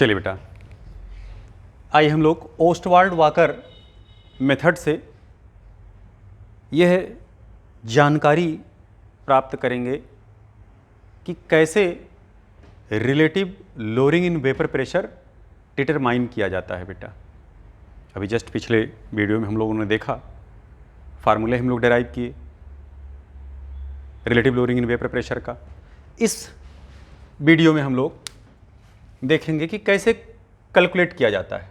चलिए बेटा, आइए हम लोग ओस्टवाल्ड वाकर मेथड से यह जानकारी प्राप्त करेंगे कि कैसे relative lowering in vapour pressure determine किया जाता है। बेटा अभी जस्ट पिछले वीडियो में हम लोगों ने देखा, फार्मूले हम लोग डेराइव किए relative lowering in vapour pressure का। इस वीडियो में हम लोग देखेंगे कि कैसे कैलकुलेट किया जाता है।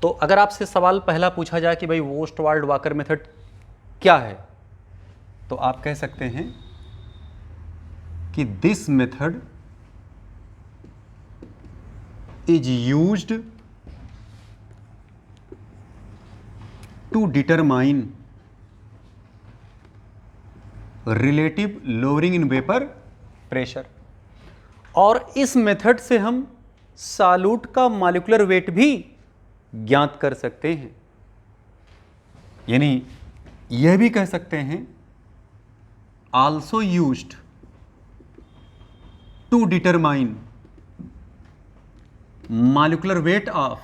तो अगर आपसे सवाल पहला पूछा जाए कि भाई ओस्टवाल्ड वाकर मेथड क्या है, तो आप कह सकते हैं कि this method is used to determine relative lowering in vapour pressure. और इस मेथड से हम सॉल्यूट का मॉलिक्यूलर वेट भी ज्ञात कर सकते हैं। यानी यह भी कह सकते हैं also used to determine molecular weight of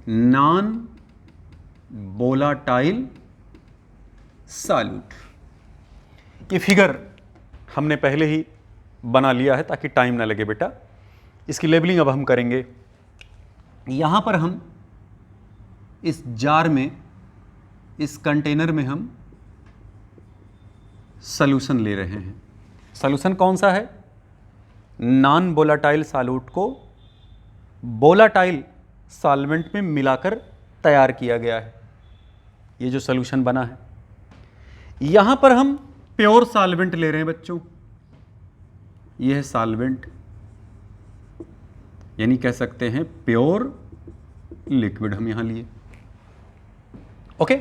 non volatile solute. ये फिगर हमने पहले ही बना लिया है ताकि टाइम ना लगे बेटा। इसकी लेबलिंग अब हम करेंगे। यहां पर हम इस जार में, इस कंटेनर में हम सॉल्यूशन ले रहे हैं। सॉल्यूशन कौन सा है? नॉन वोलाटाइल सॉल्यूट को वोलाटाइल सॉल्वेंट में मिलाकर तैयार किया गया है। ये जो सॉल्यूशन बना है, यहां पर हम प्योर सॉल्वेंट ले रहे हैं बच्चों। यह है सॉल्वेंट, यानी कह सकते हैं प्योर लिक्विड हम यहां लिए। ओके,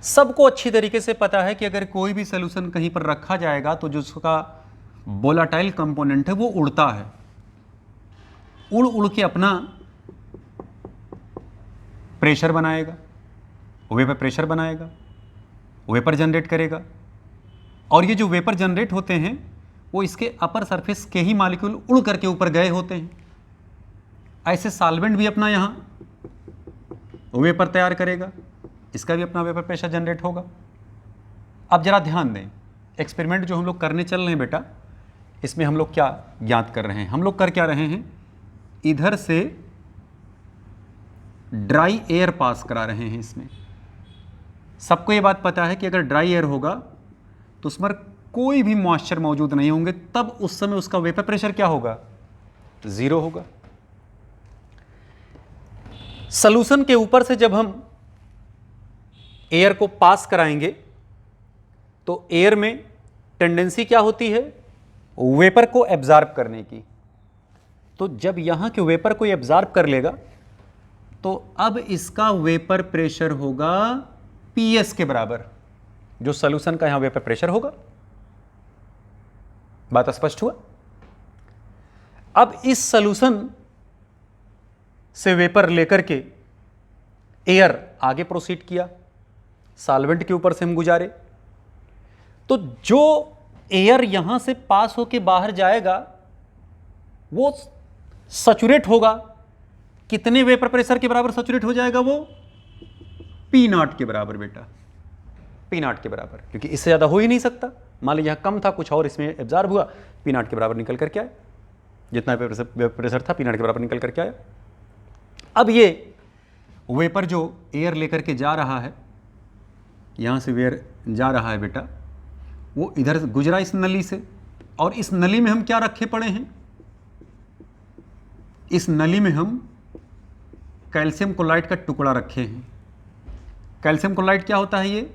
सबको अच्छी तरीके से पता है कि अगर कोई भी सॉल्यूशन कहीं पर रखा जाएगा तो जो उसका वोलाटाइल कंपोनेंट है वो उड़ता है, उड़ उड़ के अपना प्रेशर बनाएगा, वेपर प्रेशर बनाएगा, वेपर जनरेट करेगा। और ये जो वेपर जनरेट होते हैं वो इसके अपर सरफेस के ही मॉलिक्यूल उड़ करके ऊपर गए होते हैं। ऐसे सॉल्वेंट भी अपना यहाँ वेपर तैयार करेगा, इसका भी अपना वेपर प्रेशर जनरेट होगा। अब जरा ध्यान दें, एक्सपेरिमेंट जो हम लोग करने चल रहे हैं बेटा, इसमें हम लोग क्या ज्ञात कर रहे हैं? हम लोग कर क्या रहे हैं, इधर से ड्राई एयर पास करा रहे हैं इसमें। सबको ये बात पता है कि अगर ड्राई एयर होगा तो उसमें कोई भी मॉइस्चर मौजूद नहीं होंगे, तब उस समय उसका वेपर प्रेशर क्या होगा? जीरो होगा। सॉल्यूशन के ऊपर से जब हम एयर को पास कराएंगे तो एयर में टेंडेंसी क्या होती है? वेपर को एब्जॉर्ब करने की। तो जब यहां के वेपर को एब्जॉर्ब कर लेगा तो अब इसका वेपर प्रेशर होगा पीएस के बराबर, जो सॉल्यूशन का यहां वेपर प्रेशर होगा। बात स्पष्ट हुआ? अब इस सॉल्यूशन से वेपर लेकर के एयर आगे प्रोसीड किया, सॉल्वेंट के ऊपर से हम गुजारे, तो जो एयर यहां से पास होके बाहर जाएगा वो सैचुरेट होगा। कितने वेपर प्रेशर के बराबर सैचुरेट हो जाएगा? वो P0 के बराबर बेटा, P0 के बराबर, क्योंकि इससे ज्यादा हो ही नहीं सकता। मान लीजिए यहां कम था, कुछ और इसमें एब्जॉर्ब हुआ, P0 के बराबर निकल करके आया। जितना वेपर प्रेशर था P0 के बराबर निकल करके आया। अब ये वेपर जो एयर लेकर के जा रहा है, यहां से एयर जा रहा है बेटा, वो इधर से गुजरा इस नली से, और इस नली में हम क्या रखे पड़े हैं? इस नली में हम कैल्शियम क्लोराइड का टुकड़ा रखे हैं। कैल्शियम क्लोराइड क्या होता है? ये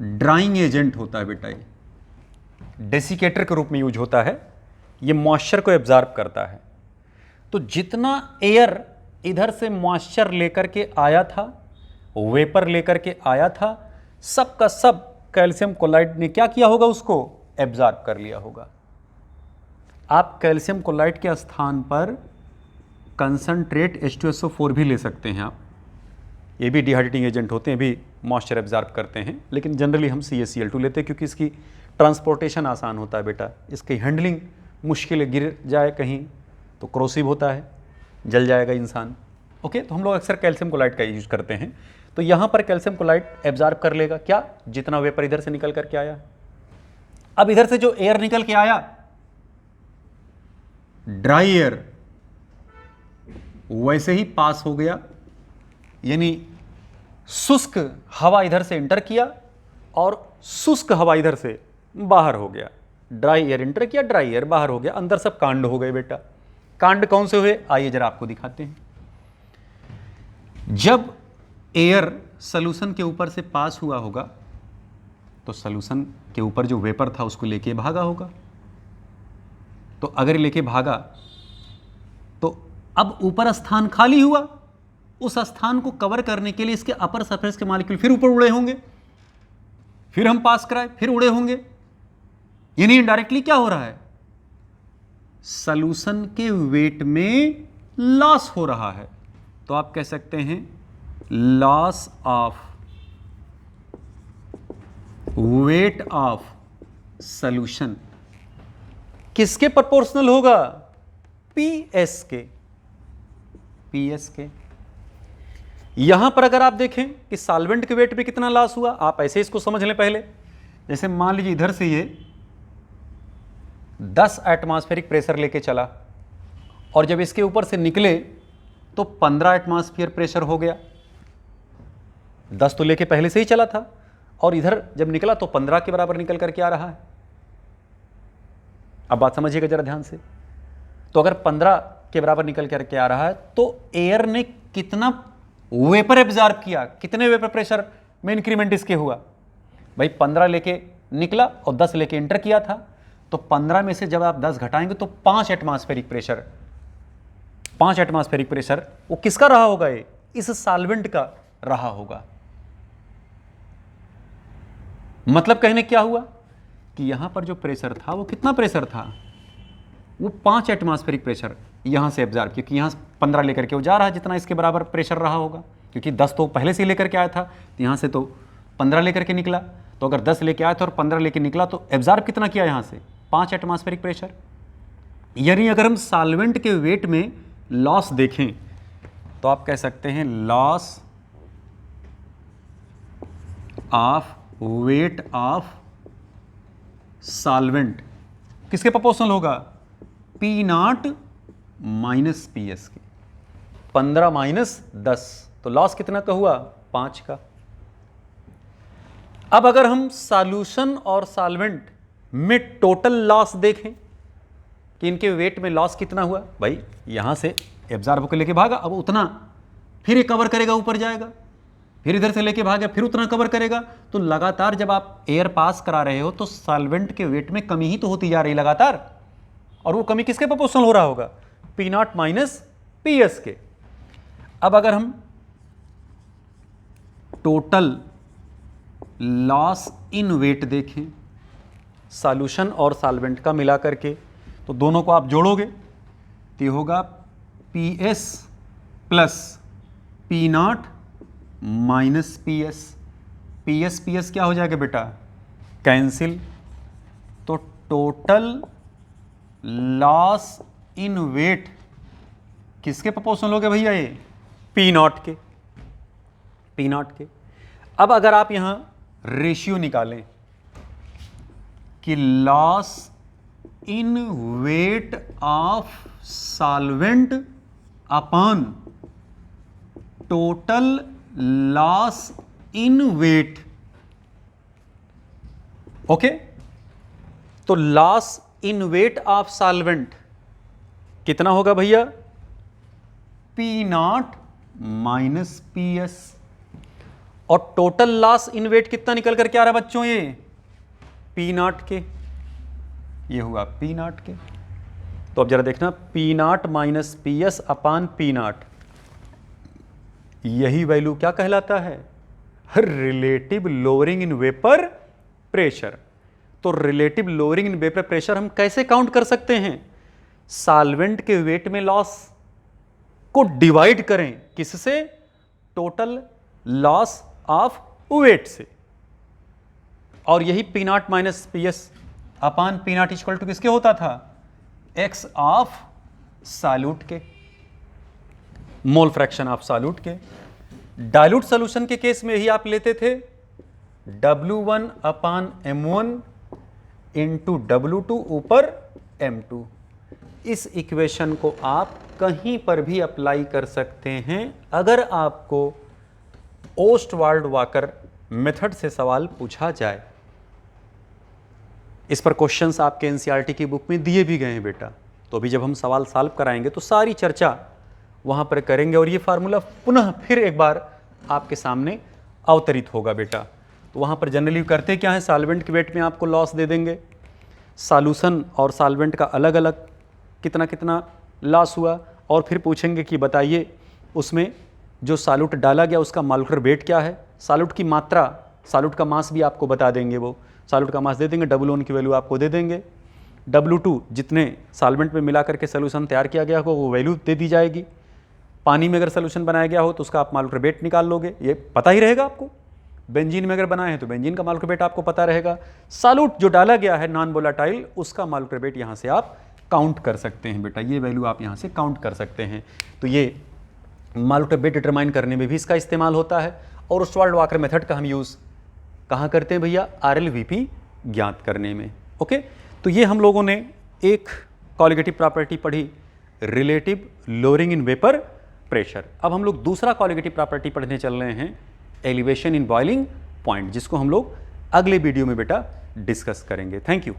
ड्राइंग एजेंट होता है बेटा, ये डेसिकेटर के रूप में यूज होता है। ये मॉइस्चर को एब्जॉर्ब करता है। तो जितना एयर इधर से मॉइस्चर लेकर के आया था, वेपर लेकर के आया था, सब का सब कैल्शियम क्लोराइड ने क्या किया होगा? उसको एब्जॉर्ब कर लिया होगा। आप कैल्शियम क्लोराइड के स्थान पर कंसंट्रेट H2SO4 भी ले सकते हैं आप। ये भी डिहाइड्रेटिंग एजेंट होते हैं, भी मॉइस्चर एब्जॉर्ब करते हैं, लेकिन जनरली हम CaCl2 लेते हैं क्योंकि इसकी ट्रांसपोर्टेशन आसान होता है बेटा, इसकी हैंडलिंग मुश्किल है, गिर जाए कहीं तो क्रोसिव होता है, जल जाएगा इंसान। ओके, तो हम लोग अक्सर कैल्शियम क्लोराइड का यूज करते हैं। तो यहां पर कैल्शियम क्लोराइड एब्जॉर्ब कर लेगा क्या, जितना वेपर इधर से निकल करके आया। अब इधर से जो एयर निकल के आया, ड्राई एयर, वैसे ही पास हो गया, यानी शुष्क हवा इधर से इंटर किया और शुष्क हवा इधर से बाहर हो गया। ड्राई एयर इंटर किया, ड्राई एयर बाहर हो गया, अंदर सब कांड हो गए बेटा। कांड कौन से हुए, आइए जरा आपको दिखाते हैं। जब एयर सॉल्यूशन के ऊपर से पास हुआ होगा तो सॉल्यूशन के ऊपर जो वेपर था उसको लेके भागा होगा। तो अगर लेके भागा तो अब ऊपर स्थान खाली हुआ, उस स्थान को कवर करने के लिए इसके अपर सरफेस के मॉलिक्यूल फिर ऊपर उड़े होंगे, फिर हम पास कराए, फिर उड़े होंगे। यानी इनडायरेक्टली क्या हो रहा है, सॉल्यूशन के वेट में लॉस हो रहा है। तो आप कह सकते हैं loss of weight of solution किसके प्रोपोर्शनल होगा, पीएस के। पीएस के यहां पर अगर आप देखें कि सॉल्वेंट के वेट पे कितना लॉस हुआ, आप ऐसे इसको समझ लें पहले। जैसे मान लीजिए इधर से ये 10 एटमॉस्फेरिक प्रेशर लेके चला और जब इसके ऊपर से निकले तो 15 एटमॉस्फेयर प्रेशर हो गया। 10 तो लेके पहले से ही चला था और इधर जब निकला तो 15 के बराबर निकल करके आ रहा है। अब बात समझिएगा जरा ध्यान से। तो अगर 15 के बराबर निकल करके आ रहा है तो एयर ने कितना वेपर एब्जॉर्ब किया, कितने वेपर प्रेशर में इंक्रीमेंट इसके हुआ भाई। 15 लेके निकला और 10 लेके एंटर किया था, तो 15 में से जब आप 10 घटाएंगे तो 5 एटमॉस्फेरिक प्रेशर, 5 एटमॉस्फेरिक प्रेशर वो किसका रहा होगा, ये इस सॉल्वेंट का रहा होगा। मतलब कहने क्या हुआ कि यहां पर जो प्रेशर था वो कितना प्रेशर था, वो 5 एटमॉस्फेरिक प्रेशर यहां से एब्जॉर्ब, क्योंकि यहां 15 लेकर के वो जा रहा है, जितना इसके बराबर प्रेशर रहा होगा, क्योंकि 10 तो पहले से ही लेकर के आया था, तो यहां से तो 15 लेकर के निकला। तो अगर 10 लेके आया था और 15 लेके निकला तो एब्जॉर्ब कितना किया यहां से, 5 एटमॉस्फेरिक प्रेशर। यानी अगर हम सॉल्वेंट के वेट में लॉस देखें तो आप कह सकते हैं loss of weight of solvent किसके प्रोपोर्शनल होगा, P not minus P S के। 15 माइनस 10, तो लॉस कितना का हुआ, 5 का। अब अगर हम सॉल्यूशन और सॉल्वेंट में टोटल लॉस देखें कि इनके वेट में लॉस कितना हुआ, भाई यहां से एब्जॉर्ब होकर लेके भागा, अब उतना फिर ये कवर करेगा, ऊपर जाएगा, फिर इधर से लेके भागा, फिर उतना कवर करेगा। तो लगातार जब आप एयर पास करा रहे हो तो सॉल्वेंट के वेट में कमी ही तो होती जा रही लगातार, और वो कमी किसके प्रोपोर्शनल हो रहा होगा, P not minus P S के। अब अगर हम टोटल लॉस इन वेट देखें सॉल्यूशन और सॉल्वेंट का मिला करके, तो दोनों को आप जोड़ोगे तो ये होगा P S plus P not minus P S. P S क्या हो जाएगा बेटा, कैंसिल। तो टोटल लॉस इन वेट किसके प्रोपोर्शनल हो गए भैया, ये पी नॉट के, पी नॉट के। अब अगर आप यहां रेशियो निकालें कि loss in weight of solvent upon total loss in weight, okay, तो loss in weight of solvent कितना होगा भैया, P not minus P S. और टोटल लॉस इन वेट कितना निकल करके आ रहा है बच्चों, ये पी नॉट के, ये हुआ पी नॉट के। तो अब जरा देखना, P not minus P S upon P naught, यही वैल्यू क्या कहलाता है, relative lowering in vapour pressure. तो relative lowering in vapour pressure हम कैसे काउंट कर सकते हैं, सॉल्वेंट के वेट में लॉस को डिवाइड करें किससे, टोटल लॉस ऑफ वेट से, और यही P not minus P S upon P not equal to किसके होता था, x ऑफ सॉल्यूट के, मोल फ्रैक्शन ऑफ सॉल्यूट के। डाइल्यूट सॉल्यूशन के केस में ही आप लेते थे W1 अपान M1 इंटू W2 ऊपर M2। इस इक्वेशन को आप कहीं पर भी अप्लाई कर सकते हैं अगर आपको ओस्टवाल्ड वाकर मेथड से सवाल पूछा जाए। इस पर क्वेश्चंस आपके एनसीईआरटी की बुक में दिए भी गए हैं बेटा, तो अभी जब हम सवाल सॉल्व कराएंगे तो सारी चर्चा वहां पर करेंगे और ये फार्मूला पुनः फिर एक बार आपके सामने अवतरित होगा बेटा। तो वहां पर जनरली करते क्या है, सॉल्वेंट के वेट में आपको लॉस दे देंगे, सॉल्यूशन और सॉल्वेंट का अलग अलग कितना कितना लॉस हुआ, और फिर पूछेंगे कि बताइए उसमें जो सॉल्यूट डाला गया उसका मॉलिक्यूलर वेट क्या है, सॉल्यूट की मात्रा, सॉल्यूट का मास भी आपको बता देंगे, वो सॉल्यूट का मास दे देंगे, W1 की वैल्यू आपको दे देंगे, W2 जितने सॉल्वेंट में मिला करके सोल्यूशन तैयार किया गया हो वो वैल्यू दे दी जाएगी। पानी में अगर सोल्यूशन बनाया गया हो तो उसका आप मॉलिक्यूलर वेट निकाल लोगे, ये पता ही रहेगा आपको। बेंजीन में अगर बनाए हैं तो बेंजीन का मॉलिक्यूलर वेट आपको पता रहेगा। सॉल्यूट जो डाला गया है नॉन वोलेटाइल, उसका मॉलिक्यूलर वेट यहाँ से आप काउंट कर सकते हैं बेटा, ये वैल्यू आप यहाँ से काउंट कर सकते हैं। तो ये मॉलिक्यूलर वेट डिटरमाइन करने में भी इसका इस्तेमाल होता है। और ओस्टवाल्ड वाकर मेथड का हम यूज़ कहाँ करते हैं भैया, RLVP ज्ञात करने में। ओके, तो ये हम लोगों ने एक कॉलिगेटिव प्रॉपर्टी पढ़ी, relative lowering in vapour pressure. अब हम लोग दूसरा कॉलिगेटिव प्रॉपर्टी पढ़ने चल रहे हैं, एलिवेशन इन बॉइलिंग पॉइंट, जिसको हम लोग अगले वीडियो में बेटा डिस्कस करेंगे। Thank you.